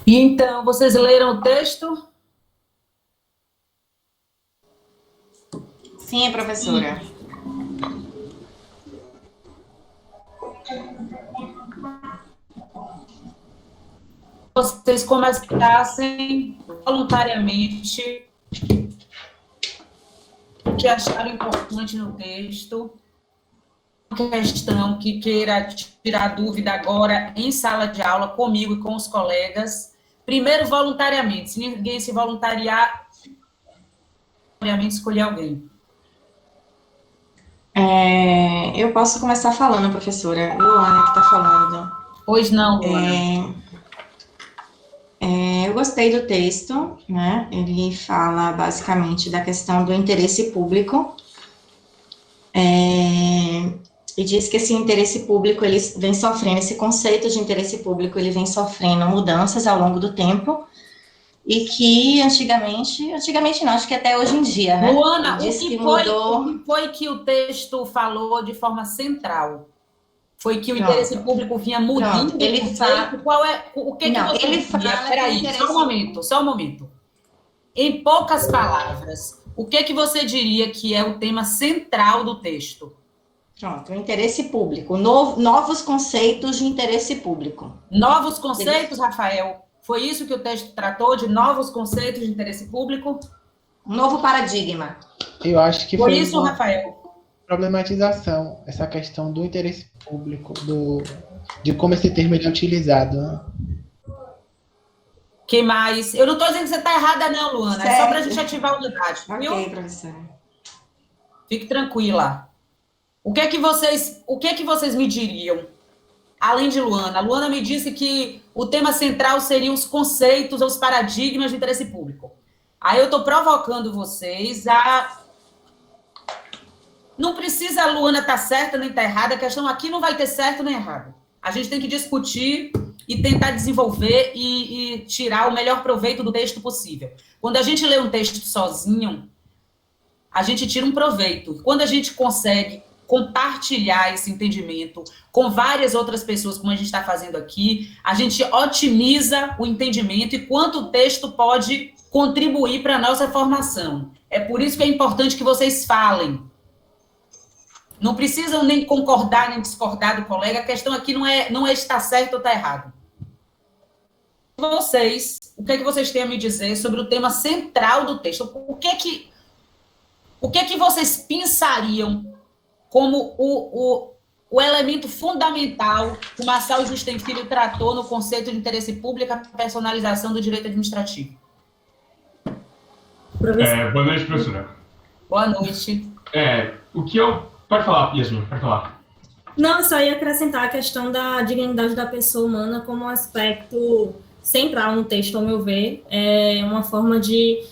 E então, vocês leram o texto? Sim, professora. Vocês começassem voluntariamente o que acharam importante no texto, questão que queira tirar dúvida agora em sala de aula comigo e com os colegas. Primeiro, voluntariamente. Se ninguém se voluntariar, voluntariamente escolher alguém. Eu posso começar falando, professora. Luana que está falando. Pois não, Luana. Eu gostei do texto, né? Ele fala basicamente da questão do interesse público. E diz que esse interesse público, ele vem sofrendo, esse conceito de interesse público, ele vem sofrendo mudanças ao longo do tempo, e que antigamente não, acho que até hoje em dia, né? Luana, o que foi que o texto falou de forma central? Foi que o Pronto. interesse público vinha mudando Pronto, ele o conceito? fala... Qual é, o que não, você ele diria? fala Peraí, interesse... só um momento. Em poucas palavras, o que você diria que é o tema central do texto? Pronto, o interesse público, novos conceitos de interesse público. Novos conceitos, Rafael? Foi isso que o texto tratou, de novos conceitos de interesse público? Um novo paradigma. Eu acho que foi isso, Rafael? Problematização, essa questão do interesse público, de como esse termo é utilizado. Né? Que mais? Eu não estou dizendo que você está errada, não, Luana. Certo. É só para a gente ativar a unidade. Ok, professora. Fique tranquila. O que é que vocês me diriam? Além de Luana. A Luana me disse que o tema central seriam os conceitos, os paradigmas de interesse público. Aí eu estou provocando vocês a... Não precisa a Luana estar certa nem estar errada, a questão aqui não vai ter certo nem errado. A gente tem que discutir e tentar desenvolver e tirar o melhor proveito do texto possível. Quando a gente lê um texto sozinho, a gente tira um proveito. Quando a gente consegue compartilhar esse entendimento com várias outras pessoas, como a gente está fazendo aqui, a gente otimiza o entendimento e quanto o texto pode contribuir para a nossa formação. É por isso que é importante que vocês falem. Não precisam nem concordar, nem discordar do colega. A questão aqui não é estar certo ou estar errado. Vocês, o que é que vocês têm a me dizer sobre o tema central do texto? O que é que vocês pensariam como o elemento fundamental que o Marçal Justem Filho tratou no conceito de interesse público e a personalização do direito administrativo? Boa noite, professora. Boa noite. O que eu... Pode falar, Yasmin, pode falar. Não, só ia acrescentar a questão da dignidade da pessoa humana como um aspecto central no texto, ao meu ver. É uma forma de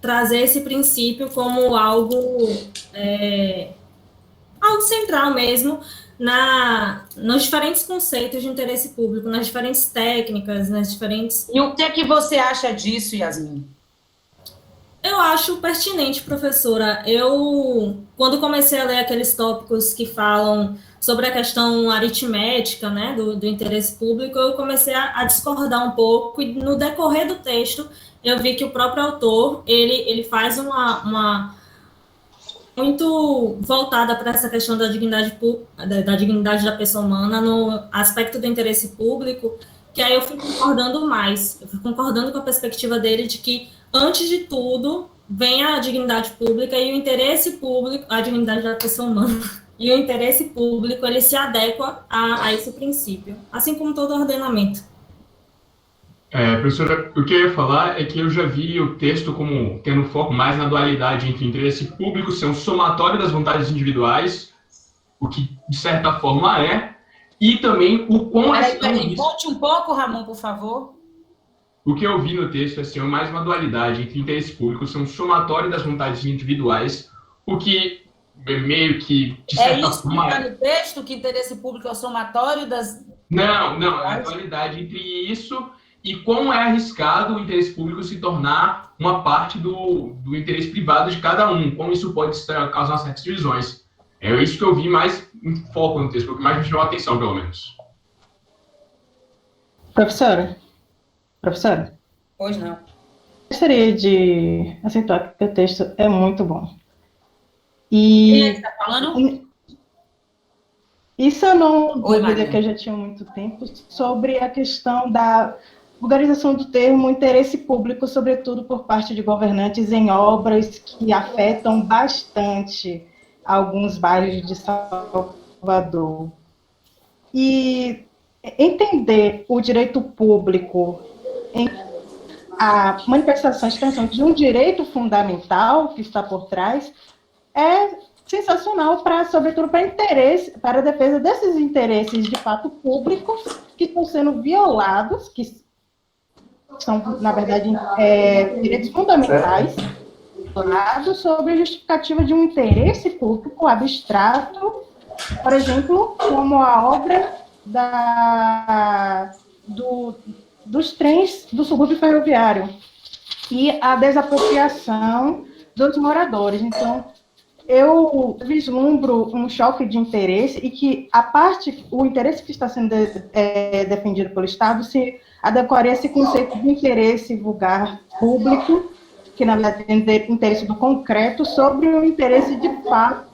trazer esse princípio como algo central mesmo nos diferentes conceitos de interesse público, nas diferentes técnicas, nas diferentes... E o que é que você acha disso, Yasmin? Eu acho pertinente, professora. Eu, quando comecei a ler aqueles tópicos que falam sobre a questão aritmética, né, do interesse público, eu comecei a discordar um pouco, e no decorrer do texto, eu vi que o próprio autor, ele faz uma muito voltada para essa questão da dignidade da pessoa humana, no aspecto do interesse público, que aí eu fui concordando mais. Eu fui concordando com a perspectiva dele de que, antes de tudo, vem a dignidade pública e o interesse público, a dignidade da pessoa humana, e o interesse público, ele se adequa a esse princípio, assim como todo ordenamento. Professora, o que eu ia falar é que eu já vi o texto como tendo foco mais na dualidade entre interesse público ser um somatório das vontades individuais, o que, de certa forma, e também o quão Peraí, volte um pouco, Ramon, por favor. O que eu vi no texto é assim, mais uma dualidade entre interesse público, são um somatório das vontades individuais, o que meio que, de certa isso forma... que está no texto, que interesse público é o somatório das... Não, é a dualidade entre isso e como é arriscado o interesse público se tornar uma parte do interesse privado de cada um, como isso pode causar certas divisões. É isso que eu vi mais em foco no texto, o que mais me chamou a atenção, pelo menos. Professora? Pois não. Gostaria de acentuar que o texto é muito bom. Quem é que está falando? Isso eu não dúvida Maria. que eu já tinha muito tempo sobre a questão da vulgarização do termo interesse público, sobretudo por parte de governantes em obras que afetam bastante alguns bairros de Salvador. E entender o direito público em a manifestação, a expressão de um direito fundamental que está por trás é sensacional, sobretudo para a defesa desses interesses de fato públicos que estão sendo violados, que são, na verdade, direitos fundamentais, violados sobre a justificativa de um interesse público abstrato, por exemplo, como a obra dos trens do subúrbio ferroviário e a desapropriação dos moradores. Então, eu vislumbro um choque de interesse e que o interesse que está sendo defendido pelo Estado se adequaria a esse conceito de interesse vulgar público, que na verdade é o interesse do concreto, sobre o interesse de fato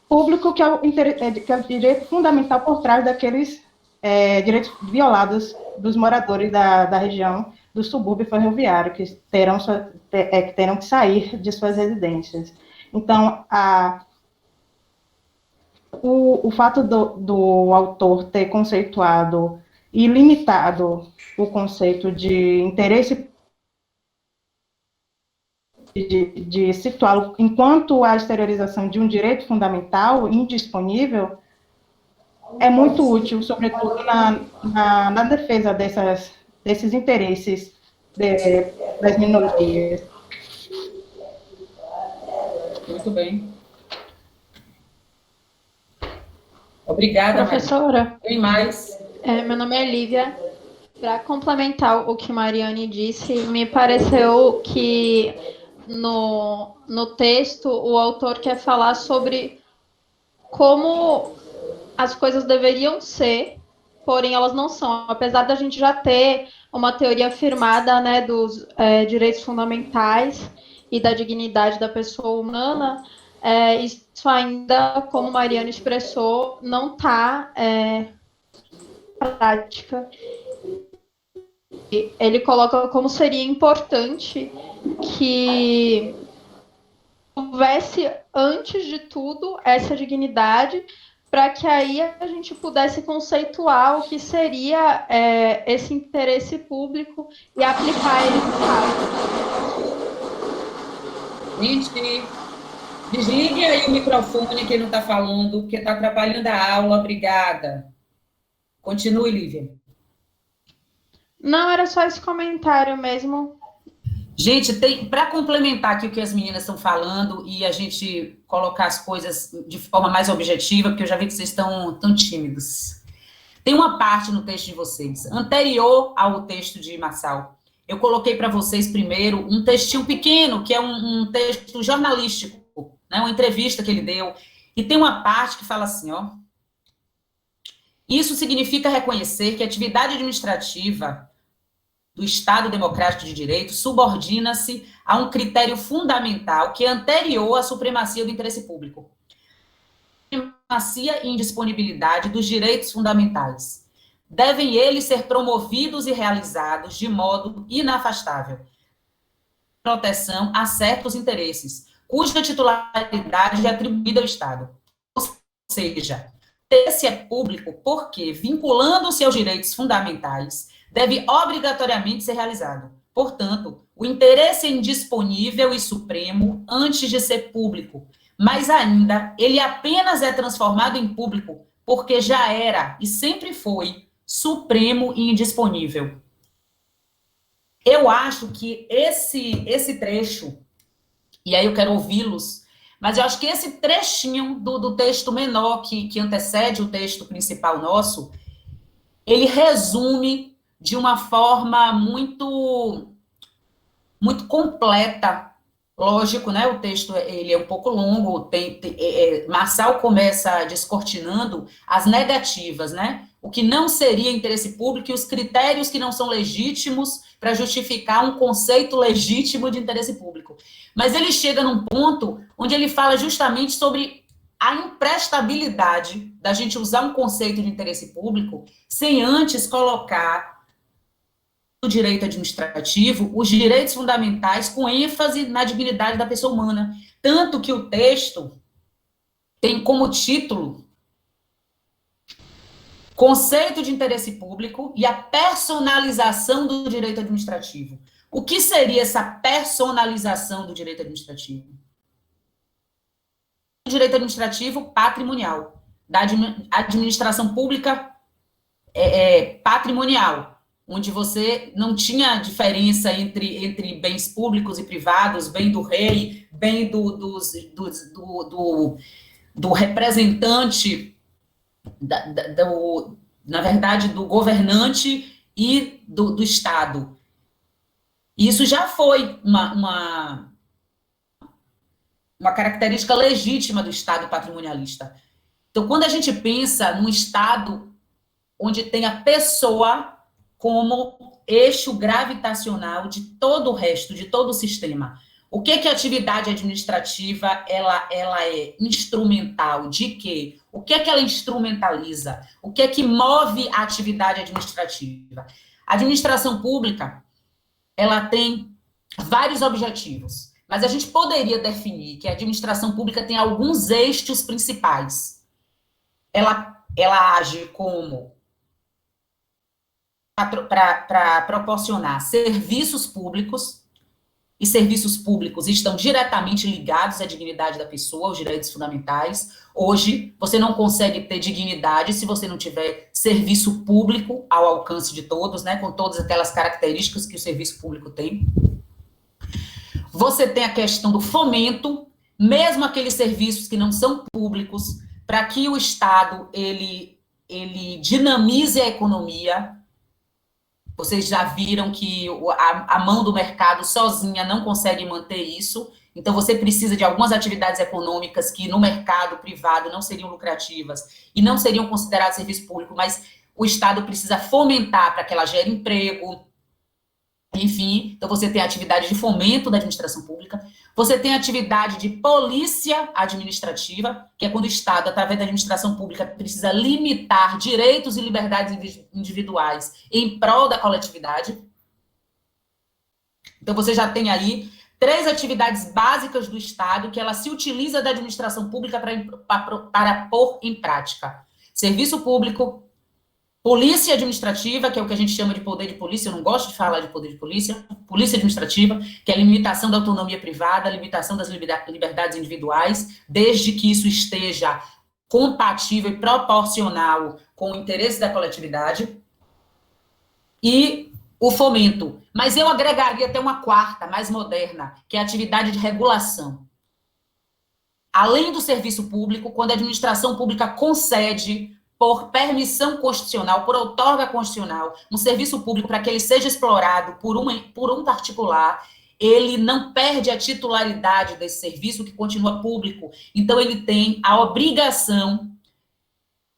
público, que é o direito fundamental por trás daqueles direitos violados dos moradores da região do subúrbio ferroviário, que terão que sair de suas residências. Então, o fato do autor ter conceituado e limitado o conceito de interesse, de situá-lo enquanto a exteriorização de um direito fundamental indisponível, é muito útil, sobretudo na defesa desses interesses das minorias. Muito bem. Obrigada, professora. Tem mais? Meu nome é Lívia. Para complementar o que Mariane disse, me pareceu que no texto o autor quer falar sobre como as coisas deveriam ser, porém elas não são. Apesar da gente já ter uma teoria afirmada, né, dos direitos fundamentais e da dignidade da pessoa humana, isso ainda, como Mariana expressou, não está prática. Ele coloca como seria importante que houvesse, antes de tudo, essa dignidade, para que aí a gente pudesse conceituar o que seria esse interesse público e aplicar ele no caso. Gente, desligue aí o microfone que não está falando, porque está atrapalhando a aula. Obrigada. Continue, Lívia. Não, era só esse comentário mesmo. Gente, para complementar aqui o que as meninas estão falando e a gente colocar as coisas de forma mais objetiva, porque eu já vi que vocês estão tão tímidos. Tem uma parte no texto de vocês, anterior ao texto de Marçal. Eu coloquei para vocês primeiro um textinho pequeno, que é um texto jornalístico, né, uma entrevista que ele deu, e tem uma parte que fala assim, ó. Isso significa reconhecer que a atividade administrativa do Estado Democrático de Direito subordina-se a um critério fundamental que é anterior à supremacia do interesse público. Supremacia e indisponibilidade dos direitos fundamentais. Devem eles ser promovidos e realizados de modo inafastável. Proteção a certos interesses, cuja titularidade é atribuída ao Estado. Ou seja, esse é público porque, vinculando-se aos direitos fundamentais, deve obrigatoriamente ser realizado. Portanto, o interesse é indisponível e supremo antes de ser público, mas ainda ele apenas é transformado em público porque já era e sempre foi supremo e indisponível. Eu acho que esse trecho, e aí eu quero ouvi-los, mas eu acho que esse trechinho do texto menor que antecede o texto principal nosso, ele resume de uma forma muito completa. Lógico, né? O texto ele é um pouco longo. Marçal começa descortinando as negativas, né? O que não seria interesse público e os critérios que não são legítimos para justificar um conceito legítimo de interesse público. Mas ele chega num ponto onde ele fala justamente sobre a imprestabilidade da gente usar um conceito de interesse público sem antes colocar no direito administrativo os direitos fundamentais com ênfase na dignidade da pessoa humana. Tanto que o texto tem como título Conceito de interesse público e a personalização do direito administrativo. O que seria essa personalização do direito administrativo? O direito administrativo patrimonial, da administração pública patrimonial, onde você não tinha diferença entre bens públicos e privados, bem do rei, bem do representante, na verdade, do governante e do Estado. Isso já foi uma característica legítima do Estado patrimonialista. Então, quando a gente pensa num Estado onde tem a pessoa como eixo gravitacional de todo o resto, de todo o sistema, o que a atividade administrativa ela é instrumental? De quê? O que ela instrumentaliza? O que move a atividade administrativa? A administração pública, ela tem vários objetivos, mas a gente poderia definir que a administração pública tem alguns eixos principais. Ela age como para proporcionar serviços públicos, e serviços públicos estão diretamente ligados à dignidade da pessoa, aos direitos fundamentais. Hoje, você não consegue ter dignidade se você não tiver serviço público ao alcance de todos, né, com todas aquelas características que o serviço público tem. Você tem a questão do fomento, mesmo aqueles serviços que não são públicos, para que o Estado ele dinamize a economia. Vocês já viram que a mão do mercado sozinha não consegue manter isso. Então, você precisa de algumas atividades econômicas que no mercado privado não seriam lucrativas e não seriam consideradas serviço público, mas o Estado precisa fomentar para que ela gere emprego. Enfim, então você tem a atividade de fomento da administração pública, você tem a atividade de polícia administrativa, que é quando o Estado, através da administração pública, precisa limitar direitos e liberdades individuais em prol da coletividade. Então você já tem aí 3 atividades básicas do Estado que ela se utiliza da administração pública para pôr em prática. Serviço público, polícia administrativa, que é o que a gente chama de poder de polícia, eu não gosto de falar de poder de polícia, polícia administrativa, que é a limitação da autonomia privada, a limitação das liberdades individuais, desde que isso esteja compatível e proporcional com o interesse da coletividade, e o fomento. Mas eu agregaria até uma 4ª, mais moderna, que é a atividade de regulação. Além do serviço público, quando a administração pública concede por permissão constitucional, por outorga constitucional, um serviço público para que ele seja explorado por um particular, ele não perde a titularidade desse serviço, que continua público. Então, ele tem a obrigação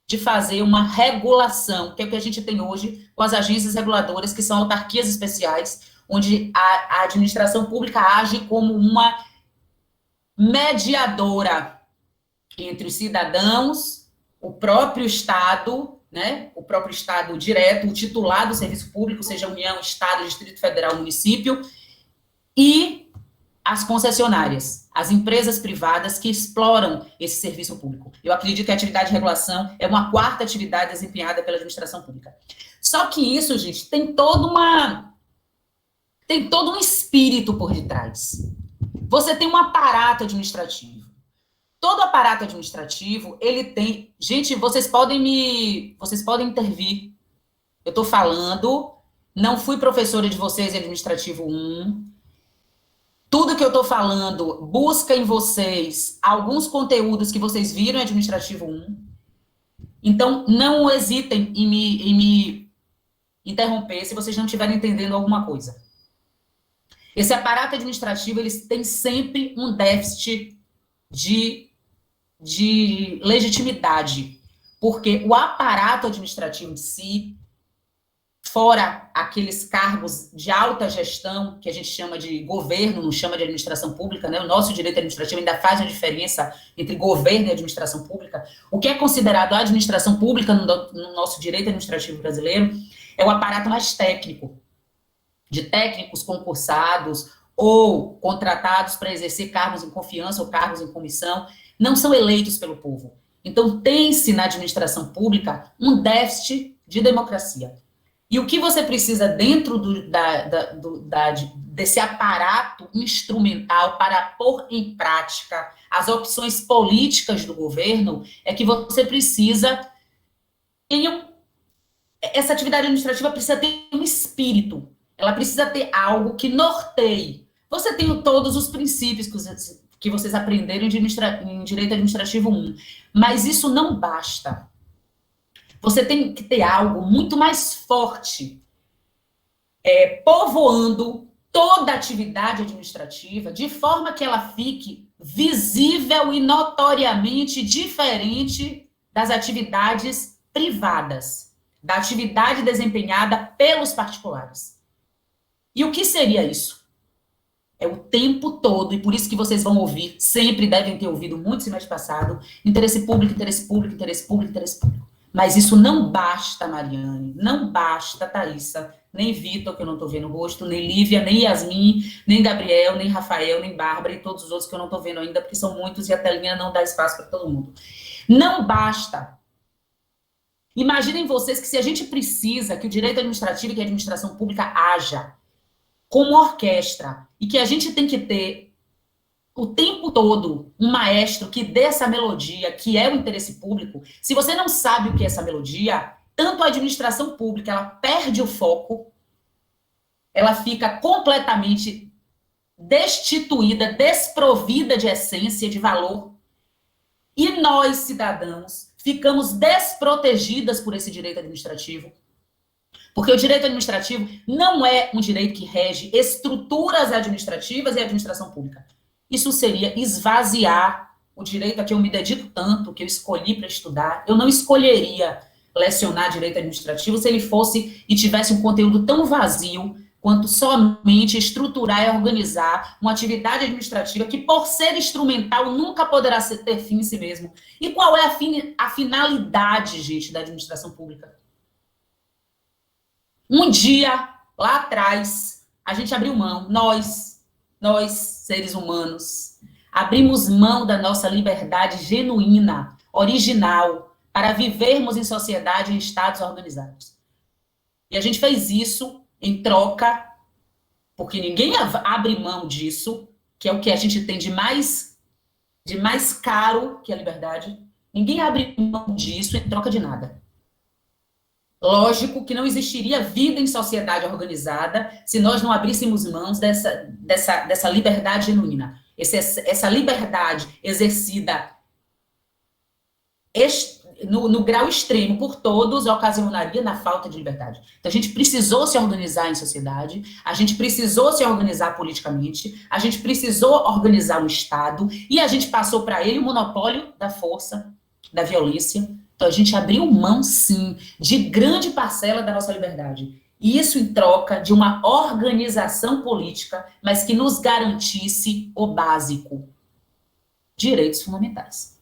de fazer uma regulação, que é o que a gente tem hoje com as agências reguladoras, que são autarquias especiais, onde a administração pública age como uma mediadora entre os cidadãos, o próprio Estado, né, o próprio Estado direto, o titular do serviço público, seja União, Estado, Distrito Federal, município, e as concessionárias, as empresas privadas que exploram esse serviço público. Eu acredito que a atividade de regulação é uma 4ª atividade desempenhada pela administração pública. Só que isso, gente, tem todo um espírito por detrás. Você tem um aparato administrativo. todo aparato administrativo, ele tem... Gente, vocês podem intervir. Eu estou falando, não fui professora de vocês em Administrativo 1. Tudo que eu estou falando, busca em vocês alguns conteúdos que vocês viram em Administrativo 1. Então, não hesitem em me interromper se vocês não estiverem entendendo alguma coisa. Esse aparato administrativo, eles têm sempre um déficit de legitimidade, porque o aparato administrativo em si, fora aqueles cargos de alta gestão, que a gente chama de governo, não chama de administração pública, né? O nosso direito administrativo ainda faz a diferença entre governo e administração pública. O que é considerado a administração pública no nosso direito administrativo brasileiro é o aparato mais técnico, de técnicos concursados ou contratados para exercer cargos em confiança ou cargos em comissão, não são eleitos pelo povo. Então, tem-se na administração pública um déficit de democracia. E o que você precisa dentro desse aparato instrumental para pôr em prática as opções políticas do governo é que você precisa... Essa atividade administrativa precisa ter um espírito. Ela precisa ter algo que norteie. Você tem todos os princípios que vocês aprenderam em Direito Administrativo 1, mas isso não basta. Você tem que ter algo muito mais forte, povoando toda a atividade administrativa, de forma que ela fique visível e notoriamente diferente das atividades privadas, da atividade desempenhada pelos particulares. E o que seria isso? É o tempo todo, e por isso que vocês vão ouvir, sempre devem ter ouvido muito semestre passado, interesse público, interesse público, interesse público, interesse público. Mas isso não basta, Mariane, não basta, Thaísa, nem Vitor, que eu não estou vendo o rosto, nem Lívia, nem Yasmin, nem Gabriel, nem Rafael, nem Bárbara, e todos os outros que eu não estou vendo ainda, porque são muitos e a telinha não dá espaço para todo mundo. Não basta. Imaginem vocês que se a gente precisa que o direito administrativo e que a administração pública haja como orquestra, e que a gente tem que ter o tempo todo um maestro que dê essa melodia, que é o interesse público. Se você não sabe o que é essa melodia, tanto a administração pública, ela perde o foco, ela fica completamente destituída, desprovida de essência, de valor, e nós, cidadãos, ficamos desprotegidas por esse direito administrativo. Porque o direito administrativo não é um direito que rege estruturas administrativas e administração pública. Isso seria esvaziar o direito a que eu me dedico tanto, que eu escolhi para estudar. Eu não escolheria lecionar direito administrativo se ele fosse e tivesse um conteúdo tão vazio quanto somente estruturar e organizar uma atividade administrativa que, por ser instrumental, nunca poderá ter fim em si mesmo. E qual é a finalidade, gente, da administração pública? Um dia, lá atrás, a gente abriu mão, nós, seres humanos, abrimos mão da nossa liberdade genuína, original, para vivermos em sociedade e em estados organizados. E a gente fez isso em troca, porque ninguém abre mão disso, que é o que a gente tem de mais caro que a liberdade. Ninguém abre mão disso em troca de nada. Lógico que não existiria vida em sociedade organizada se nós não abríssemos mãos dessa liberdade genuína. Essa liberdade exercida no grau extremo por todos ocasionaria na falta de liberdade. Então, a gente precisou se organizar em sociedade, a gente precisou se organizar politicamente, a gente precisou organizar o Estado e a gente passou para ele o monopólio da força, da violência. Então, a gente abriu mão, sim, de grande parcela da nossa liberdade. E isso em troca de uma organização política, mas que nos garantisse o básico: direitos fundamentais.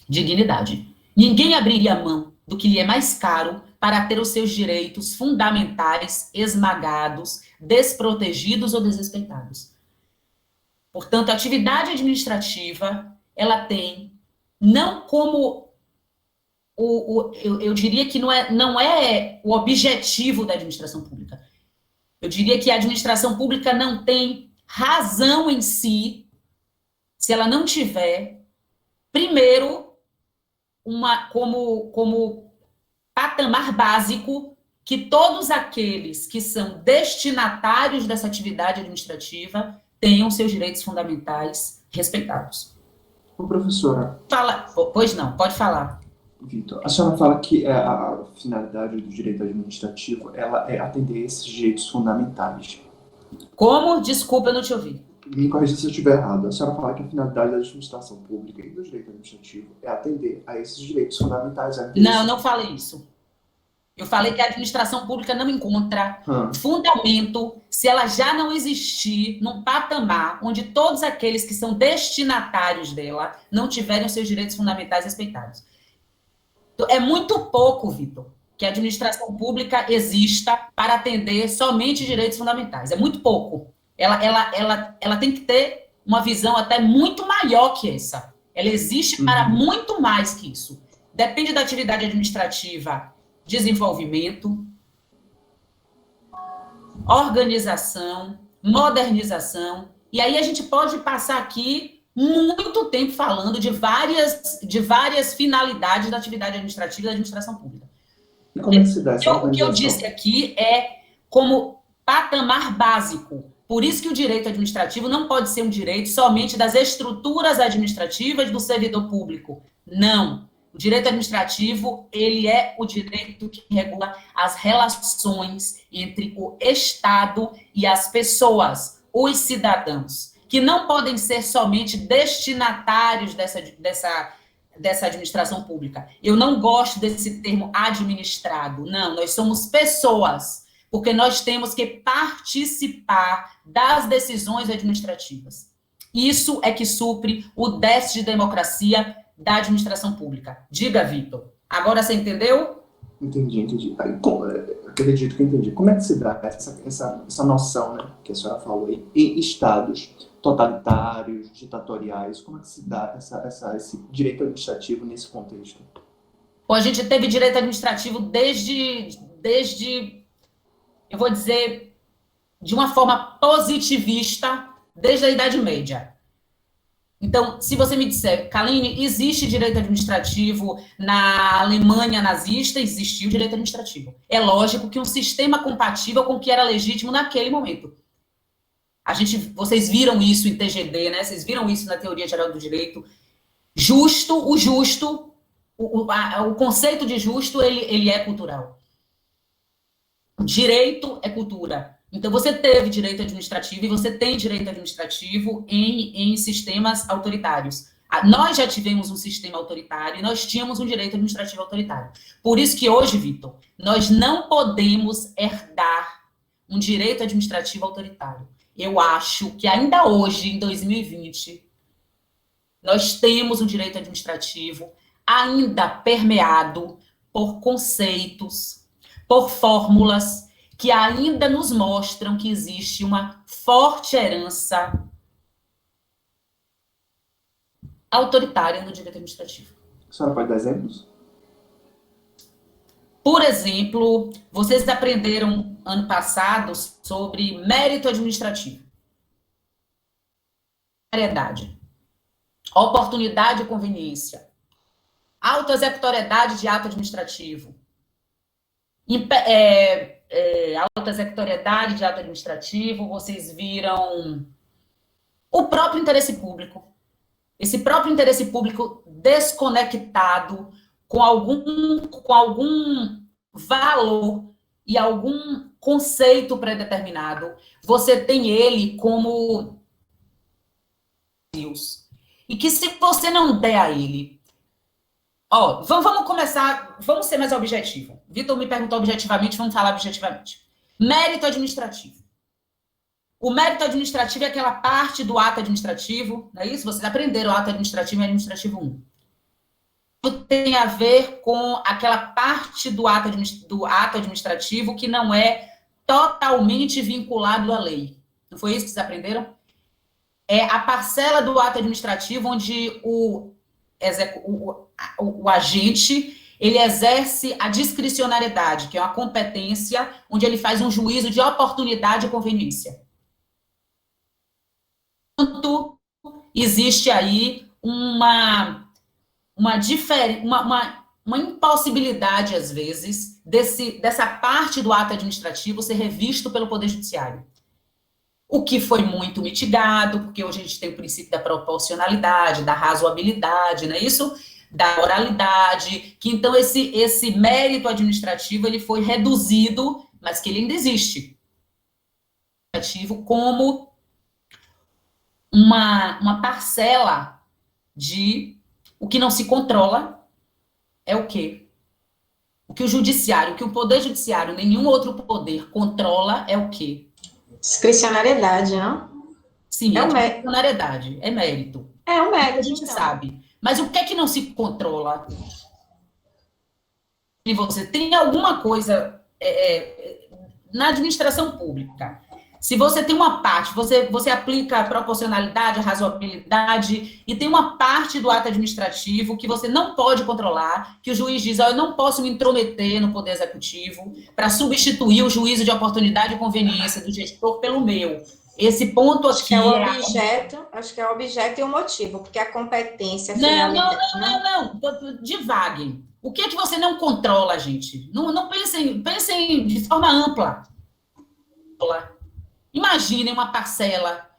Dignidade. Ninguém abriria mão do que lhe é mais caro para ter os seus direitos fundamentais esmagados, desprotegidos ou desrespeitados. Portanto, a atividade administrativa, ela tem, não como eu diria que não é o objetivo da administração pública. Eu diria que a administração pública não tem razão em si se ela não tiver, primeiro, como patamar básico, que todos aqueles que são destinatários dessa atividade administrativa tenham seus direitos fundamentais respeitados. Ô, professora. Pois não, pode falar. Vitor, a senhora fala que a finalidade do direito administrativo ela é atender esses direitos fundamentais. Como? Desculpa, eu não te ouvi. Me corrija se eu estiver errado. A senhora fala que a finalidade da administração pública e do direito administrativo é atender a esses direitos fundamentais. Não, não falei isso. Eu falei que a administração pública não encontra fundamento se ela já não existir num patamar onde todos aqueles que são destinatários dela não tiverem os seus direitos fundamentais respeitados. É muito pouco, Vitor, que a administração pública exista para atender somente direitos fundamentais. É muito pouco. Ela tem que ter uma visão até muito maior que essa. Ela existe para muito mais que isso. Depende da atividade administrativa, desenvolvimento, organização, modernização. E aí a gente pode passar aqui muito tempo falando de várias finalidades da atividade administrativa e da administração pública. E como é que se dá essa O que eu disse aqui é como patamar básico. Por isso que o direito administrativo não pode ser um direito somente das estruturas administrativas do servidor público. Não. O direito administrativo, ele é o direito que regula as relações entre o Estado e as pessoas, os cidadãos, que não podem ser somente destinatários dessa administração pública. Eu não gosto desse termo administrado. Não, nós somos pessoas, porque nós temos que participar das decisões administrativas. Isso é que supre o déficit de democracia da administração pública. Diga, Vitor. Agora você entendeu? Entendi. Acredito que entendi. Como é que se dá essa noção, né, que a senhora falou aí, em estados totalitários, ditatoriais? Como é que se dá esse direito administrativo nesse contexto? A gente teve direito administrativo desde, eu vou dizer, de uma forma positivista, desde a Idade Média. Então, se você me disser, Kaline, existe direito administrativo na Alemanha nazista, existiu direito administrativo. É lógico que um sistema compatível com o que era legítimo naquele momento. Vocês viram isso em TGD, né? Vocês viram isso na Teoria Geral do Direito. O conceito de justo, ele é cultural. Direito é cultura. Então, você teve direito administrativo e você tem direito administrativo em sistemas autoritários. Nós já tivemos um sistema autoritário e nós tínhamos um direito administrativo autoritário. Por isso que hoje, Vitor, nós não podemos herdar um direito administrativo autoritário. Eu acho que ainda hoje, em 2020, nós temos um direito administrativo ainda permeado por conceitos, por fórmulas que ainda nos mostram que existe uma forte herança autoritária no direito administrativo. A senhora pode dar exemplos? Por exemplo, vocês aprenderam ano passado sobre mérito administrativo. Variedade, oportunidade e conveniência, autoexecutoriedade de ato administrativo, autoexecutoriedade de ato administrativo, vocês viram o próprio interesse público. Esse próprio interesse público desconectado com algum valor e algum conceito pré-determinado, você tem ele como Deus. E que se você não der a ele... vamos começar, vamos ser mais objetivo. Vitor me perguntou objetivamente, vamos falar objetivamente. Mérito administrativo. O mérito administrativo é aquela parte do ato administrativo, não é isso? Vocês aprenderam o ato administrativo e administrativo 1. Tem a ver com aquela parte do ato administrativo que não é totalmente vinculado à lei. Não foi isso que vocês aprenderam? É a parcela do ato administrativo onde o agente, ele exerce a discricionariedade, que é uma competência onde ele faz um juízo de oportunidade e conveniência. Tanto existe aí uma impossibilidade, às vezes, dessa parte do ato administrativo ser revisto pelo Poder Judiciário. O que foi muito mitigado, porque hoje a gente tem o princípio da proporcionalidade, da razoabilidade, não é isso? Da oralidade, que então esse mérito administrativo ele foi reduzido, mas que ele ainda existe. Como uma parcela de o que não se controla é o quê? O que o judiciário, o que o Poder Judiciário, nenhum outro poder controla é o quê? Discricionariedade, não? Sim, é discricionariedade, é mérito. É um mérito, a gente sabe. Mas o que é que não se controla? E você tem alguma coisa na administração pública. Se você tem uma parte, você aplica a proporcionalidade, a razoabilidade, e tem uma parte do ato administrativo que você não pode controlar, que o juiz diz, eu não posso me intrometer no Poder Executivo para substituir o juízo de oportunidade e conveniência do gestor pelo meu. Esse ponto aqui... Acho que é o objeto e o motivo, porque a competência... Não, divaguem. O que é que você não controla, gente? Não pensem de forma ampla. Imaginem uma parcela.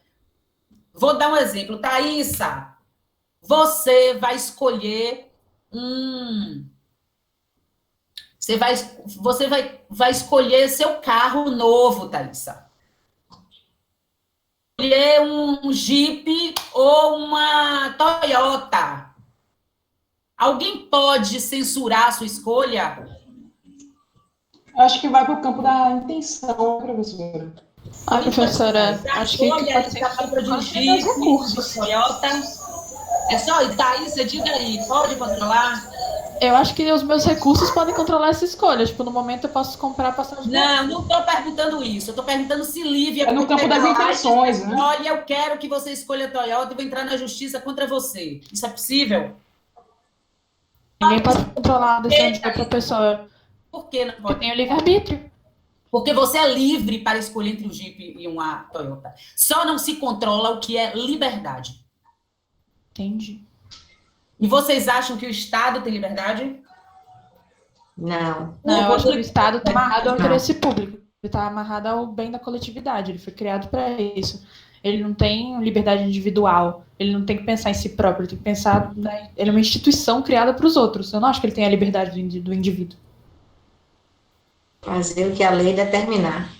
Vou dar um exemplo. Thaísa, você vai escolher Você vai escolher seu carro novo, Thaísa. Escolher um Jeep ou uma Toyota. Alguém pode censurar a sua escolha? Acho que vai para o campo da intenção, professora. Professora, acho que pode ser de um Jeep, de Toyota. É só, Thaísa, diga aí, pode controlar? Eu acho que os meus recursos podem controlar essa escolha. Tipo, no momento eu posso comprar passagem. Não estou perguntando isso. Eu estou perguntando se Lívia... É no campo das intenções, né? Olha, eu quero que você escolha a Toyota e vou entrar na justiça contra você. Isso é possível? Ninguém pode controlar a decisão de outra pessoa. Por que não pode? Porque tem o livre-arbítrio. Porque você é livre para escolher entre um Jeep e uma Toyota. Só não se controla o que é liberdade. Entendi. E vocês acham que o Estado tem liberdade? Não. Não, eu acho que o Estado está amarrado ao interesse público. Ele está amarrado ao bem da coletividade. Ele foi criado para isso. Ele não tem liberdade individual. Ele não tem que pensar em si próprio. Ele tem que pensar... Ele é uma instituição criada para os outros. Eu não acho que ele tem a liberdade do indivíduo. Fazer o que a lei determinar.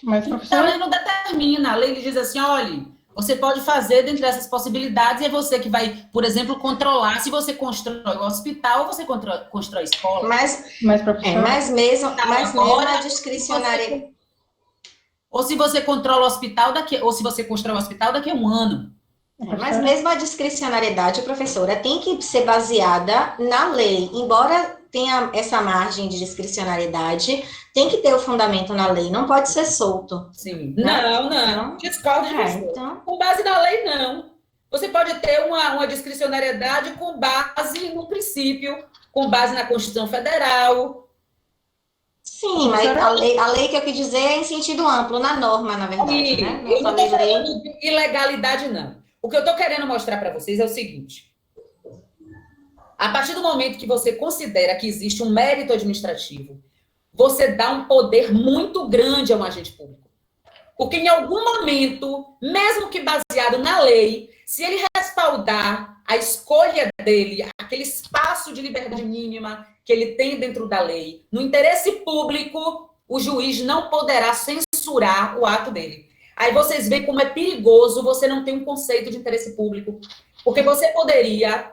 Mas, professora... A lei não determina. A lei diz assim, olha... Você pode fazer dentro dessas possibilidades e é você que vai, por exemplo, controlar se você constrói o hospital ou você constrói a escola. Mas mesmo a discricionariedade... Ou se você controla o hospital ou se você constrói o hospital daqui a um ano. Mas mesmo a discricionariedade, professora, tem que ser baseada na lei. Embora tenha essa margem de discricionariedade, tem que ter o fundamento na lei, não pode ser solto. Sim. Não. Discordo de você. Então... Com base na lei, não. Você pode ter uma discricionariedade com base no princípio, com base na Constituição Federal. Sim, mas a lei que eu quis dizer é em sentido amplo, na norma, na verdade, né? Eu não estou falando de ilegalidade, não. O que eu estou querendo mostrar para vocês é o seguinte. A partir do momento que você considera que existe um mérito administrativo, você dá um poder muito grande a um agente público. Porque em algum momento, mesmo que baseado na lei, se ele respaldar a escolha dele, aquele espaço de liberdade mínima que ele tem dentro da lei, no interesse público, o juiz não poderá censurar o ato dele. Aí vocês veem como é perigoso você não ter um conceito de interesse público. Porque você poderia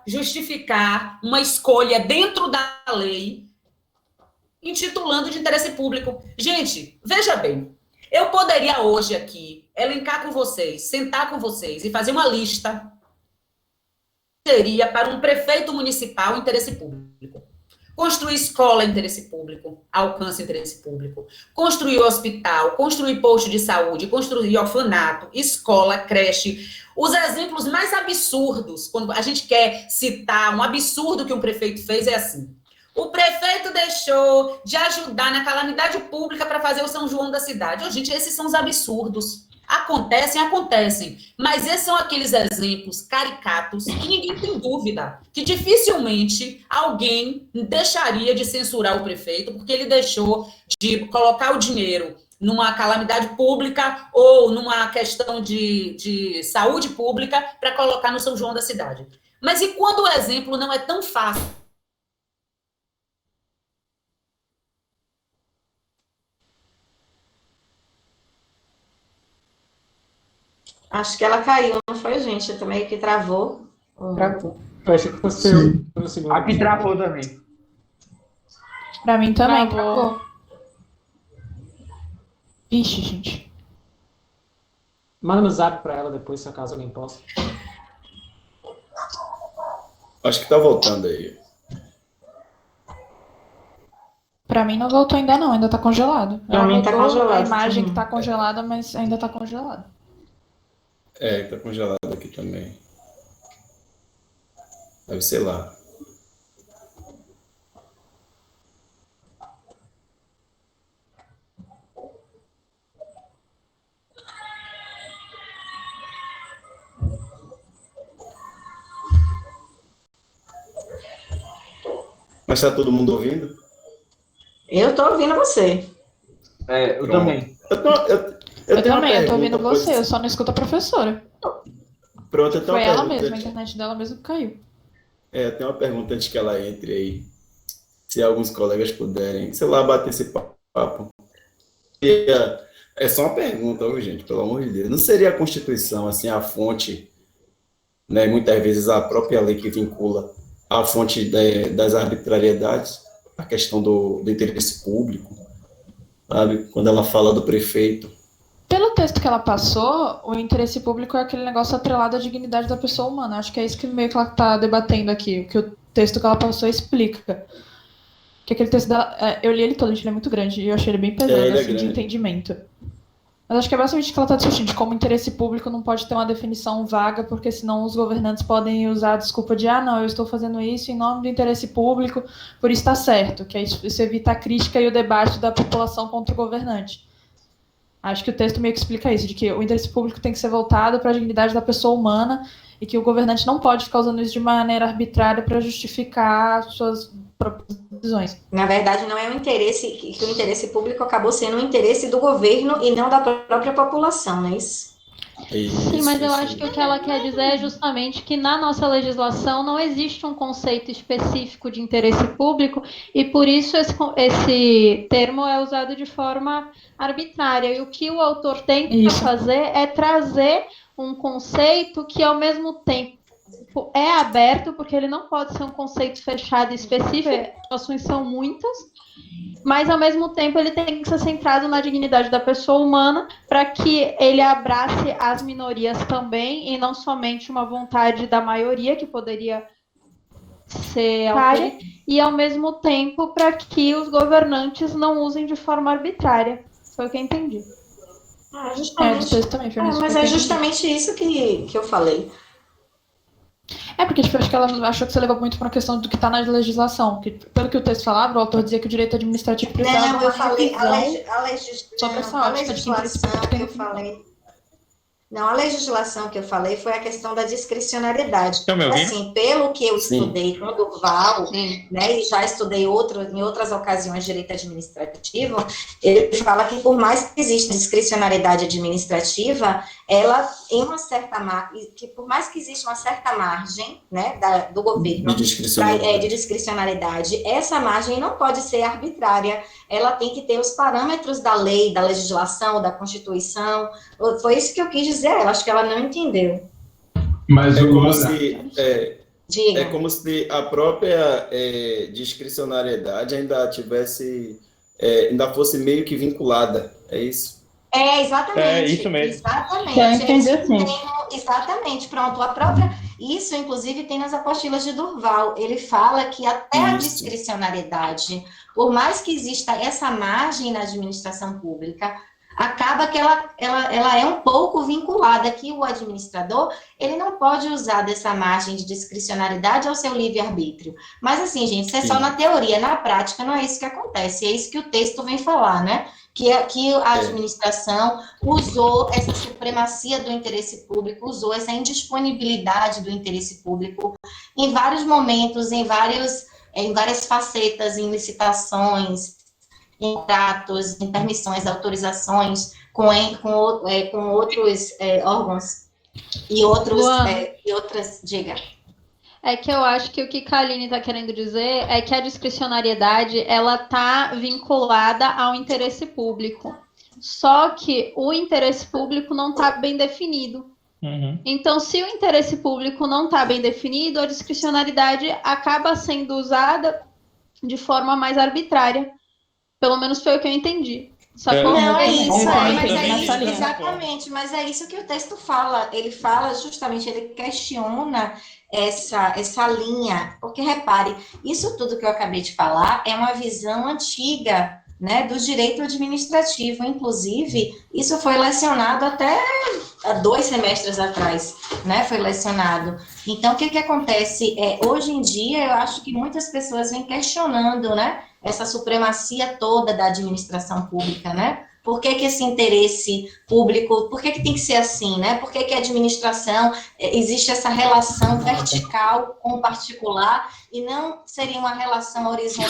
justificar uma escolha dentro da lei intitulando de interesse público. Gente, veja bem, eu poderia hoje aqui elencar com vocês, sentar com vocês e fazer uma lista seria para um prefeito municipal interesse público. Construir escola interesse público, alcance interesse público. Construir hospital, construir posto de saúde, construir orfanato, escola, creche. Os exemplos mais absurdos, quando a gente quer citar um absurdo que um prefeito fez, é assim. O prefeito deixou de ajudar na calamidade pública para fazer o São João da cidade. Oh, gente, esses são os absurdos. Acontecem, mas esses são aqueles exemplos caricatos que ninguém tem dúvida, que dificilmente alguém deixaria de censurar o prefeito, porque ele deixou de colocar o dinheiro numa calamidade pública ou numa questão de saúde pública para colocar no São João da cidade. Mas e quando o exemplo não é tão fácil? Acho que ela caiu, não foi, gente? Eu também que travou. Travou. Eu achei que fosse o segundo. Aqui travou também. Pra mim também Travou. travou. Ixi, gente. Manda no zap pra ela depois, se acaso alguém possa. Acho que tá voltando aí. Pra mim não voltou ainda não, ainda tá congelado. Pra mim tá voltou congelado a imagem também. que tá congelada, mas ainda tá congelado. Tá congelado aqui também. Deve ser lá. Mas tá todo mundo ouvindo? Eu tô ouvindo você. Eu também. Eu também, eu tô ouvindo você, eu só não escuto a professora. Pronto, eu tenho Foi uma ela pergunta. mesma, a internet dela mesmo caiu. Eu tenho uma pergunta antes que ela entre aí. Se alguns colegas puderem, sei lá, bater esse papo. É só uma pergunta, viu, gente? Pelo amor de Deus. Não seria a Constituição, assim, a fonte, né? Muitas vezes a própria lei que vincula a fonte das arbitrariedades, a questão do interesse público, sabe? Quando ela fala do prefeito. Pelo texto que ela passou, o interesse público é aquele negócio atrelado à dignidade da pessoa humana. Acho que é isso que meio que ela tá debatendo aqui, o que o texto que ela passou explica. Que aquele texto dela, eu li ele todo, ele é muito grande, e eu achei ele bem pesado, Ele é assim, de grande. entendimento. Mas acho que é basicamente o que ela está discutindo, de como o interesse público não pode ter uma definição vaga, porque senão os governantes podem usar a desculpa de não, eu estou fazendo isso em nome do interesse público, por isso está certo, que isso evita a crítica e o debate da população contra o governante. Acho que o texto meio que explica isso, de que o interesse público tem que ser voltado para a dignidade da pessoa humana e que o governante não pode ficar usando isso de maneira arbitrária para justificar suas próprias decisões. Na verdade, não é um interesse, que o interesse público acabou sendo um interesse do governo e não da própria população, não é isso? Sim, mas eu acho que o que ela quer dizer é justamente que na nossa legislação não existe um conceito específico de interesse público e por isso esse termo é usado de forma arbitrária. E o que o autor tenta fazer é trazer um conceito que, ao mesmo tempo, é aberto, porque ele não pode ser um conceito fechado e específico, as ações são muitas, mas, ao mesmo tempo, ele tem que ser centrado na dignidade da pessoa humana para que ele abrace as minorias também, e não somente uma vontade da maioria, que poderia ser autoritária, e, ao mesmo tempo, para que os governantes não usem de forma arbitrária. Foi o que eu entendi. Mas é justamente isso que eu falei. Porque tipo, acho que ela achou que você levou muito para a questão do que está na legislação. Que, pelo que o texto falava, o autor dizia que o direito administrativo precisava Não, eu falei sobre essa ótica de que que eu falei. Não, a legislação que eu falei foi a questão da discricionariedade. Estão me ouvindo? Assim, pelo que eu estudei com o Durval, né, e já estudei em outras ocasiões de direito administrativo, ele fala que por mais que exista discricionariedade administrativa, ela em uma certa que por mais que exista uma certa margem, né, do governo de discricionariedade, essa margem não pode ser arbitrária. Ela tem que ter os parâmetros da lei, da legislação, da Constituição. Foi isso que eu quis dizer. Eu acho que ela não entendeu. Mas é como se a própria discricionariedade ainda tivesse, ainda fosse meio que vinculada. É isso? Exatamente. É isso mesmo. Exatamente. Eu entendi assim. Exatamente, pronto. A própria, isso, inclusive, tem nas apostilas de Durval. Ele fala que até a discricionariedade, por mais que exista essa margem na administração pública, acaba que ela é um pouco vinculada, que o administrador, ele não pode usar dessa margem de discricionariedade ao seu livre-arbítrio. Mas assim, gente, isso é só na teoria, na prática não é isso que acontece, é isso que o texto vem falar, né? Que a administração usou essa supremacia do interesse público, usou essa indisponibilidade do interesse público em vários momentos, em várias facetas, em licitações, em contratos, em permissões, autorizações, com outros órgãos e outras, diga. É que eu acho que o que a Aline está querendo dizer é que a discricionariedade, ela está vinculada ao interesse público. Só que o interesse público não está bem definido. Uhum. Então, se o interesse público não está bem definido, a discricionariedade acaba sendo usada de forma mais arbitrária. Pelo menos foi o que eu entendi. Sacou? Não, é isso, linha. exatamente, mas é isso que o texto fala. Ele fala justamente, ele questiona essa linha, porque repare, isso tudo que eu acabei de falar é uma visão antiga, né, do direito administrativo. Inclusive, isso foi lecionado até há 2 semestres atrás, né, foi lecionado. Então, o que acontece? Hoje em dia, eu acho que muitas pessoas vêm questionando, né, essa supremacia toda da administração pública, né? Por que esse interesse público, por que tem que ser assim, né? Por que a administração, existe essa relação vertical com o particular e não seria uma relação horizontal,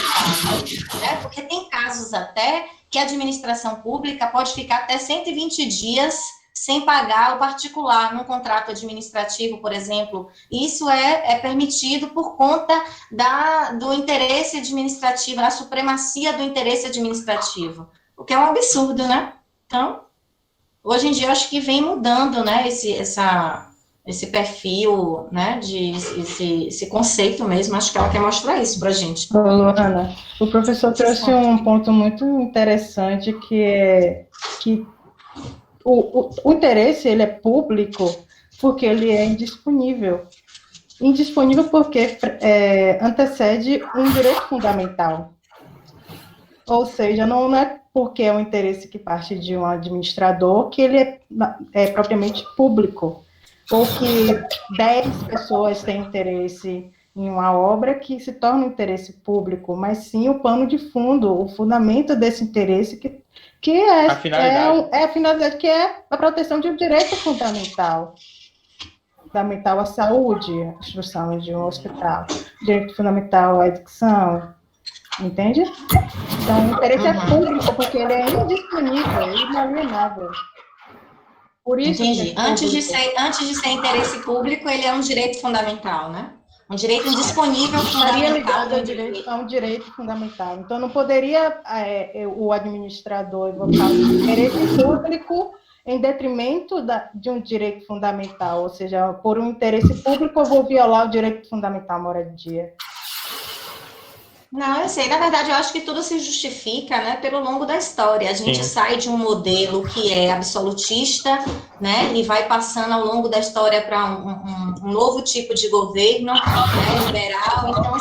né? Porque tem casos até que a administração pública pode ficar até 120 dias sem pagar o particular num contrato administrativo, por exemplo. Isso é permitido por conta do interesse administrativo, da supremacia do interesse administrativo, o que é um absurdo, né? Então, hoje em dia, eu acho que vem mudando, né, esse perfil, né, esse conceito mesmo, acho que ela quer mostrar isso para a gente. Luana, o professor trouxe um ponto muito interessante, que é que o interesse, ele é público porque ele é indisponível. Indisponível porque antecede um direito fundamental. Ou seja, não é porque é um interesse que parte de um administrador que ele é propriamente público, ou que 10 pessoas têm interesse em uma obra que se torna um interesse público, mas sim o pano de fundo, o fundamento desse interesse que é a finalidade, que é a proteção de um direito fundamental à saúde, à instrução de um hospital, direito fundamental à educação, entende? Então, o interesse é público, porque ele é indisponível, inalienável. Por isso. Entendi. Antes de ser interesse público, ele é um direito fundamental, né? Um direito indisponível fundamental. A um direito fundamental. Então, não poderia o administrador evocar o interesse público em detrimento de um direito fundamental, ou seja, por um interesse público eu vou violar o direito fundamental à moradia. Não, eu sei. Na verdade, eu acho que tudo se justifica, né, pelo longo da história. A gente sai de um modelo que é absolutista, né, e vai passando ao longo da história para um novo tipo de governo, né, liberal. Então,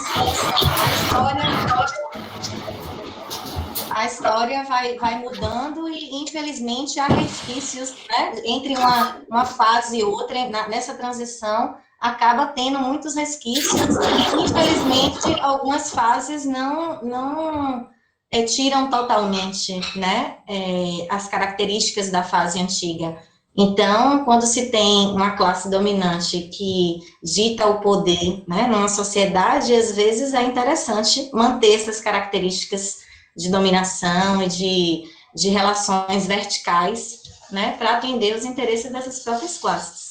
a história vai mudando e, infelizmente, há resquícios, né, entre uma fase e outra, nessa transição, acaba tendo muitos resquícios, e, infelizmente, algumas fases não tiram totalmente, né, as características da fase antiga. Então, quando se tem uma classe dominante que dita o poder, né, numa sociedade, às vezes é interessante manter essas características de dominação e de relações verticais, né, para atender os interesses dessas próprias classes.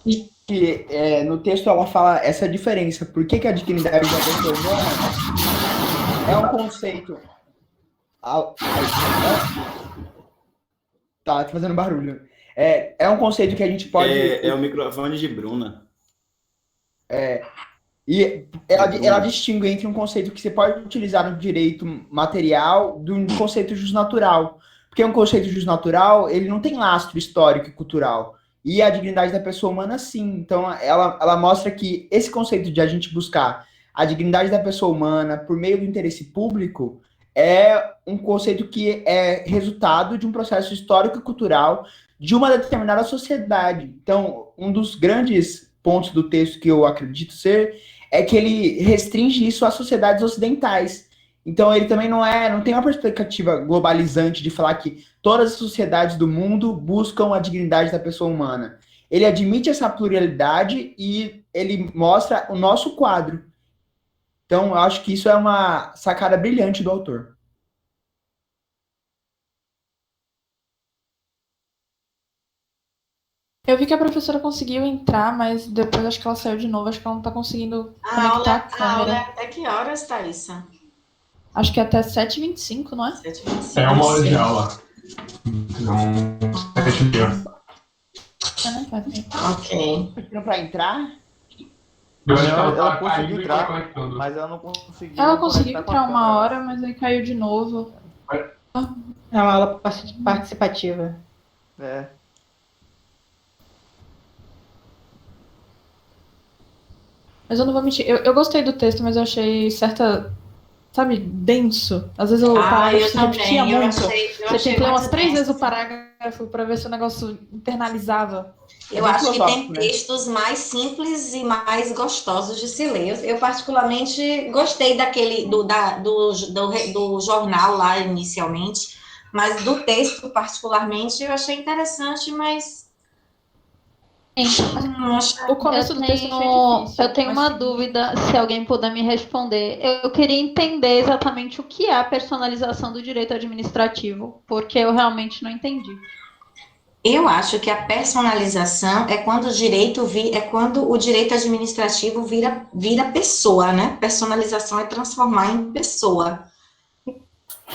E no texto ela fala essa diferença. Por que a dignidade da pessoa humana é um conceito... Tá fazendo barulho. É um conceito que a gente pode... É o microfone de Bruna. E ela distingue entre um conceito que você pode utilizar no direito material do conceito justnatural. Porque um conceito justnatural, ele não tem lastro histórico e cultural. E a dignidade da pessoa humana, sim. Então, ela mostra que esse conceito de a gente buscar a dignidade da pessoa humana por meio do interesse público é um conceito que é resultado de um processo histórico e cultural de uma determinada sociedade. Então, um dos grandes pontos do texto que eu acredito ser é que ele restringe isso às sociedades ocidentais. Então, ele também não tem uma perspectiva globalizante de falar que todas as sociedades do mundo buscam a dignidade da pessoa humana. Ele admite essa pluralidade e ele mostra o nosso quadro. Então, eu acho que isso é uma sacada brilhante do autor. Eu vi que a professora conseguiu entrar, mas depois acho que ela saiu de novo. Acho que ela não tá conseguindo conectar a A aula é câmera. até que horas, Thaisa? Acho que é até 7h25, não é? 7h25. É uma hora de aula. Não, 7h30. Ok. Pediram para entrar? Eu acho que ela Ela tá conseguiu caindo e entrar, conectando. mas ela não conseguiu. Ela conseguiu conectar com entrar a uma câmera. hora, mas aí caiu de novo. É uma aula participativa. É. Mas eu não vou mentir. Eu gostei do texto, mas eu achei sabe, denso. Às vezes o parágrafo eu se repetia também. Eu muito. achei Você tinha que ler umas muito 3 denso. vezes o parágrafo para ver se o negócio internalizava. Eu acho que tem textos mais simples e mais gostosos de se ler. Eu particularmente gostei daquele do jornal lá inicialmente, mas do texto particularmente eu achei interessante, mas O começo do texto eu achei difícil. Eu tenho uma dúvida, se alguém puder me responder. Eu queria entender exatamente o que é a personalização do direito administrativo, porque eu realmente não entendi. eu acho que a personalização é quando o direito administrativo vira pessoa, né? Personalização é transformar em pessoa.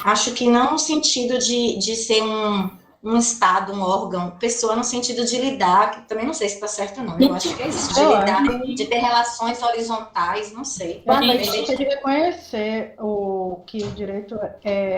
Acho que não no sentido de ser um estado, um órgão, pessoa no sentido de lidar, que também não sei se está certo ou não, eu acho que é isso, de lidar, de ter relações horizontais, não sei. Mas a gente tem que reconhecer que o direito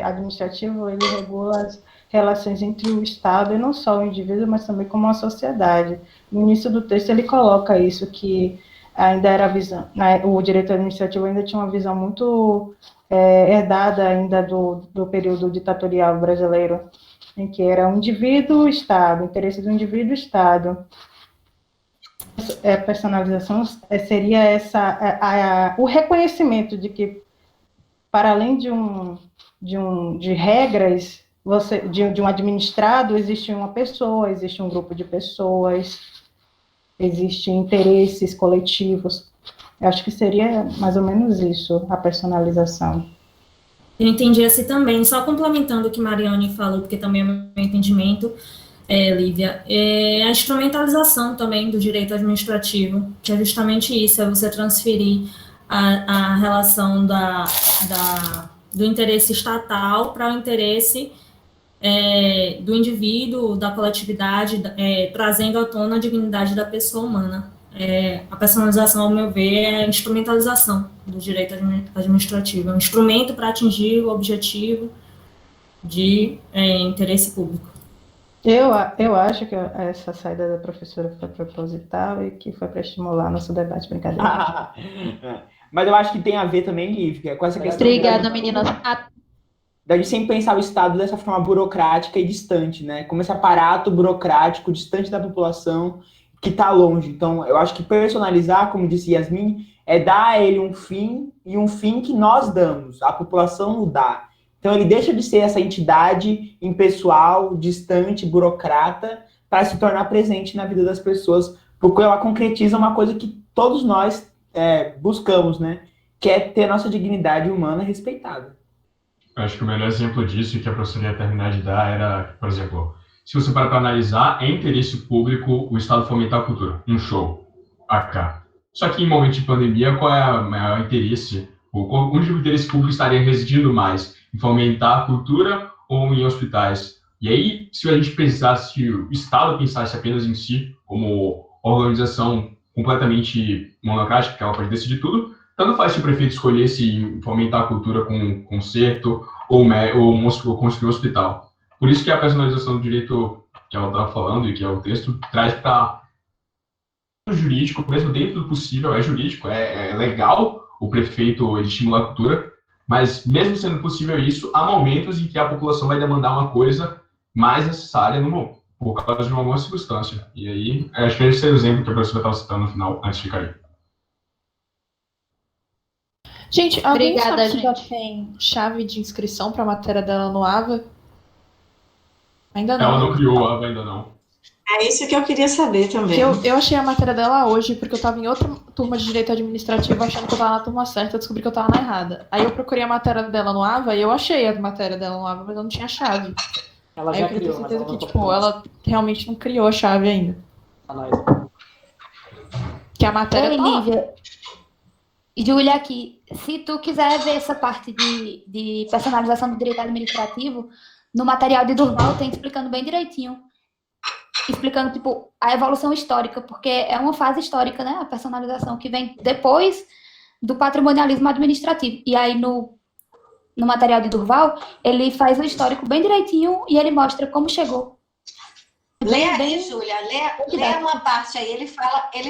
administrativo, ele regula as relações entre o Estado e não só o indivíduo, mas também como a sociedade. No início do texto ele coloca isso, que ainda era a visão, né, o direito administrativo ainda tinha uma visão muito herdada ainda do período ditatorial brasileiro, em que era o indivíduo, o Estado, o interesse do indivíduo, o Estado. A personalização seria o reconhecimento de que, para além de regras, de um administrado, existe uma pessoa, existe um grupo de pessoas, existem interesses coletivos. Eu acho que seria mais ou menos isso, a personalização. Eu entendi assim também, só complementando o que Mariane falou, porque também é o meu entendimento, Lívia, a instrumentalização também do direito administrativo, que é justamente isso, é você transferir a relação do interesse estatal para o interesse do indivíduo, da coletividade, trazendo à tona a dignidade da pessoa humana. A personalização, ao meu ver, é a instrumentalização do direito administrativo, é um instrumento para atingir o objetivo de interesse público. Eu acho que essa saída da professora foi proposital e que foi para estimular nosso debate, brincadeira. Mas eu acho que tem a ver também, Lívia, com essa questão... Obrigada, meninas. Da gente sempre pensar o Estado dessa forma burocrática e distante, né? Como esse aparato burocrático distante da população que está longe. Então, eu acho que personalizar, como disse Yasmin, é dar a ele um fim e um fim que nós damos, a população o dá. Então, ele deixa de ser essa entidade impessoal, distante, burocrata, para se tornar presente na vida das pessoas, porque ela concretiza uma coisa que todos nós buscamos, né? Que é ter a nossa dignidade humana respeitada. Eu acho que o melhor exemplo disso que a professora ia terminar de dar era, por exemplo, se você parar para analisar, é interesse público o Estado fomentar a cultura. Um show, AK. Só que em momento de pandemia, qual é o maior interesse? Onde o interesse público estaria residindo mais? Em fomentar a cultura ou em hospitais? E aí, se a gente pensasse, se o Estado pensasse apenas em si, como organização completamente monocrática, que ela pode decidir tudo, tanto faz se o prefeito escolhesse fomentar a cultura com um concerto ou construir um hospital. Por isso que a personalização do direito que ela estava falando e que é o texto traz para o jurídico, mesmo dentro do possível, é jurídico, é legal o prefeito ele estimular a cultura, Mas, mesmo sendo possível isso, há momentos em que a população vai demandar uma coisa mais necessária por causa de alguma circunstância. E aí, acho que esse é o exemplo que a professora estava citando no final, antes de cair. Gente, alguém Obrigada, sabe se já gente. tem chave de inscrição para a matéria dela no AVA? Ainda não. Ela não criou o AVA ainda não. É isso que eu queria saber também. Eu achei a matéria dela hoje, porque eu estava em outra turma de Direito Administrativo, achando que eu estava na turma certa, descobri que eu estava na errada. Aí eu procurei a matéria dela no AVA e eu achei a matéria dela no AVA, mas eu não tinha chave. Ela Aí já eu queria ter criou, mas certeza ela não que, tipo, ela realmente não criou a chave ainda. Que a matéria Ei, tá lá. Lívia. Júlia aqui, se tu quiser ver essa parte de personalização do direito administrativo, no material de Durval tem explicando bem direitinho. Explicando, tipo, a evolução histórica, porque é uma fase histórica, né? A personalização que vem depois do patrimonialismo administrativo. E aí, no material de Durval, ele faz o histórico bem direitinho e ele mostra como chegou. Lê aí, Júlia, lê uma parte aí. Ele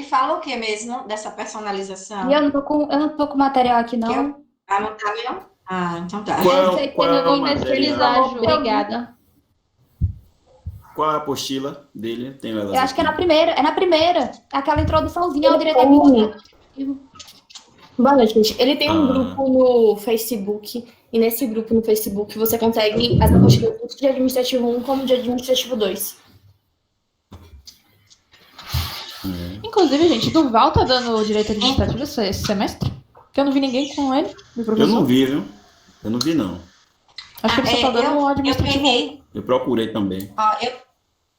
fala o que mesmo dessa personalização? E eu não tô com o material aqui, não. Não tá mesmo? Ah, então tá. Qual é a Pesquisar, Ju. matéria? Obrigada. Qual é a apostila dele? Tenho elas Eu acho que é aqui. na primeira. Aquela introduçãozinha ao direito administrativo. Boa noite, gente. Ele tem um grupo no Facebook, e nesse grupo no Facebook você consegue as apostilas tanto de administrativo 1 como de administrativo 2. Inclusive, gente, Durval tá dando direito administrativo esse semestre? Porque eu não vi ninguém com ele, meu professor. Eu não vi, viu? Eu não vi, não. Acho que ele só tá dando um administrativo. Eu procurei também. Ó, eu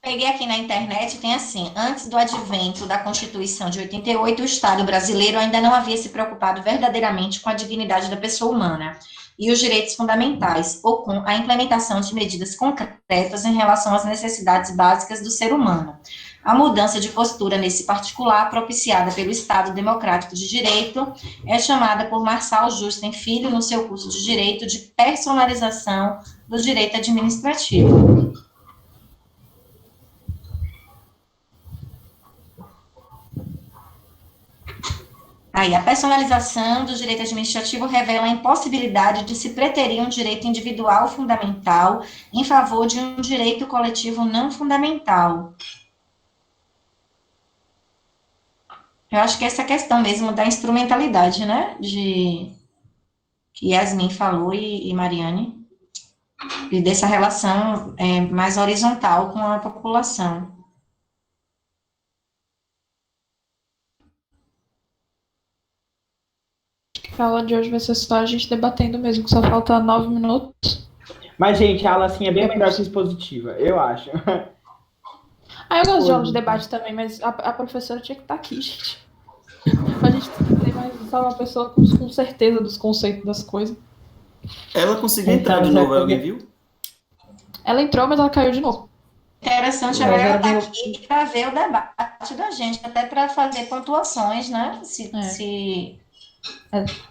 peguei aqui na internet, tem assim, antes do advento da Constituição de 88, o Estado brasileiro ainda não havia se preocupado verdadeiramente com a dignidade da pessoa humana e os direitos fundamentais, ou com a implementação de medidas concretas em relação às necessidades básicas do ser humano. A mudança de postura nesse particular, propiciada pelo Estado Democrático de Direito, é chamada por Marçal Justen Filho, no seu curso de Direito, de personalização do direito administrativo. Aí, a personalização do direito administrativo revela a impossibilidade de se preterir um direito individual fundamental em favor de um direito coletivo não fundamental. Eu acho que essa questão mesmo da instrumentalidade, né, que Yasmin falou e Mariane, e dessa relação mais horizontal com a população. A aula de hoje vai ser só a gente debatendo mesmo, que só falta 9 minutos. Mas, gente, a aula assim é bem melhor que expositiva, eu acho. Ah, eu gosto de aula de debate também, mas a professora tinha que estar aqui, gente. Pra gente ter mais só uma pessoa com certeza dos conceitos das coisas. Ela conseguiu entrar de novo, alguém viu? Ela entrou, mas ela caiu de novo. Interessante ela estar aqui para ver o debate da gente, até para fazer pontuações, né?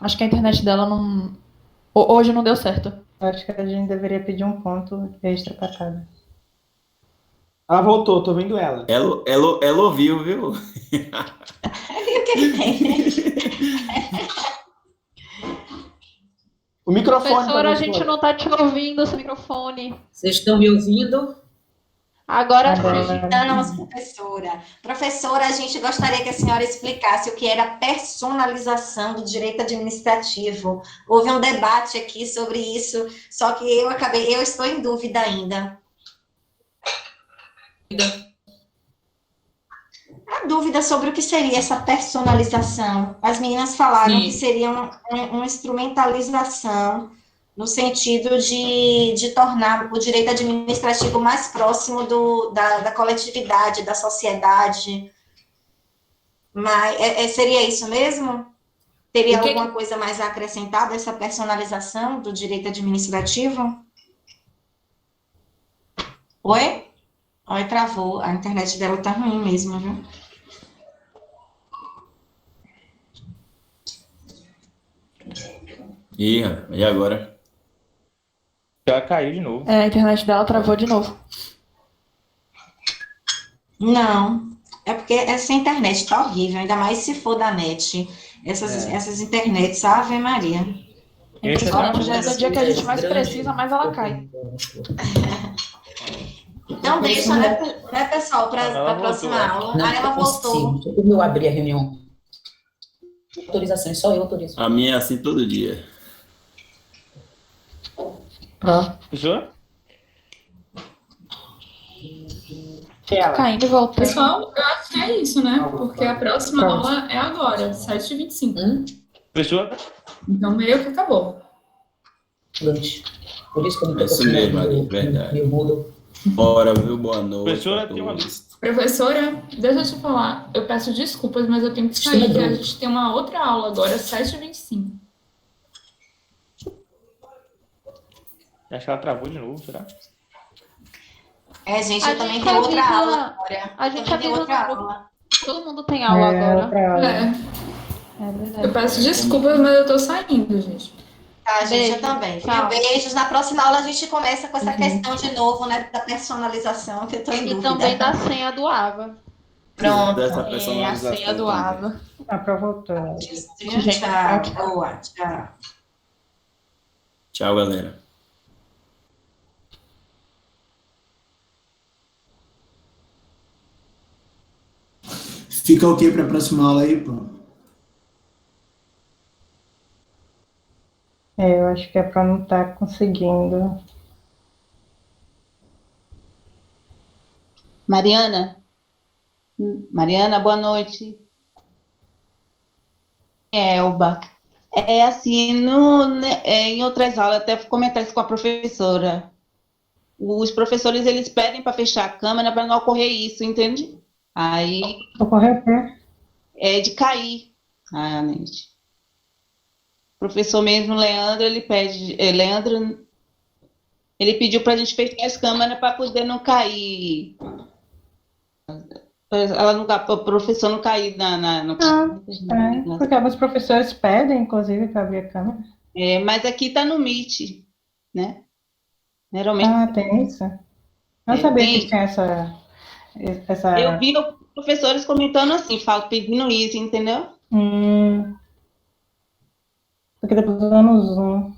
Acho que a internet dela não... Hoje não deu certo. Acho que a gente deveria pedir um ponto extra para cada. Ela voltou, tô vendo ela. Ela ouviu, viu? O microfone. Professora, a gente não tá te ouvindo, seu microfone. Vocês estão me ouvindo? Agora sim. Não, professora. Professora, a gente gostaria que a senhora explicasse o que era a personalização do direito administrativo. Houve um debate aqui sobre isso, só que eu estou em dúvida ainda. A dúvida sobre o que seria essa personalização. As meninas falaram que seria uma instrumentalização no sentido de tornar o direito administrativo mais próximo da coletividade, da sociedade. Mas seria isso mesmo? Teria alguma coisa mais a acrescentar dessa personalização do direito administrativo? Oi? Oi, travou. A internet dela tá ruim mesmo, viu? E agora? Já caiu de novo. A internet dela travou de novo. Não, é porque essa internet tá horrível, ainda mais se for da net. Essas internets, Ave Maria. É impressionante, no dia que a gente mais precisa, mais ela cai. Não deixa, né, pessoal, para a próxima aula. Aí ela voltou. Eu abri a reunião. Autorizações, só eu autorizo. A minha é assim todo dia. Professor? Caindo e voltando. Pessoal, eu acho que é isso, né? Porque a próxima aula é agora, 7h25. Professor? Então, meio que acabou. Lunch. Por isso que eu não É isso mesmo, Ari, verdade. Bora, viu? Boa noite. Professora, tem uma lista. Professora, deixa eu te falar. Eu peço desculpas, mas eu tenho que sair, porque a gente tem uma outra aula agora, 7h25. Acho que ela travou de novo, será? Gente, eu também tenho outra aula agora. A gente também tenho avisa outra no grupo. aula. Todo mundo tem aula agora. É. É verdade. Eu peço desculpas, mas eu tô saindo, gente. Tá, gente, Beijo. eu também. Tchau. Beijos. Na próxima aula a gente começa com essa questão de novo, né, da personalização, que eu tô em dúvida. E também da senha do AVA. Pronto. Dessa A personalização senha do também. AVA. Ah, pra voltar. Tchau. Boa, tchau. Tchau, galera. Fica ok para a próxima aula aí, pô. Eu acho que é para não estar conseguindo. Mariana? Mariana, boa noite. Elba. É assim, em outras aulas, até comentar isso com a professora. Os professores, eles pedem para fechar a câmera para não ocorrer isso, entende? Aí... Ocorreu o quê? É de cair a net. O professor mesmo, Leandro, ele pede... Leandro, ele pediu para a gente fechar as câmeras para poder não cair... o professor não cair Porque alguns professores pedem, inclusive, para abrir a câmera. Mas aqui está no Meet, né? Geralmente. Ah, tem isso? Eu não sabia que tinha essa... Eu vi os professores comentando assim, pedindo isso, entendeu? Porque depois eu no Zoom.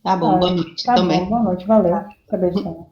Tá bom, boa noite tá também. Bom, boa noite, valeu. Saber disso.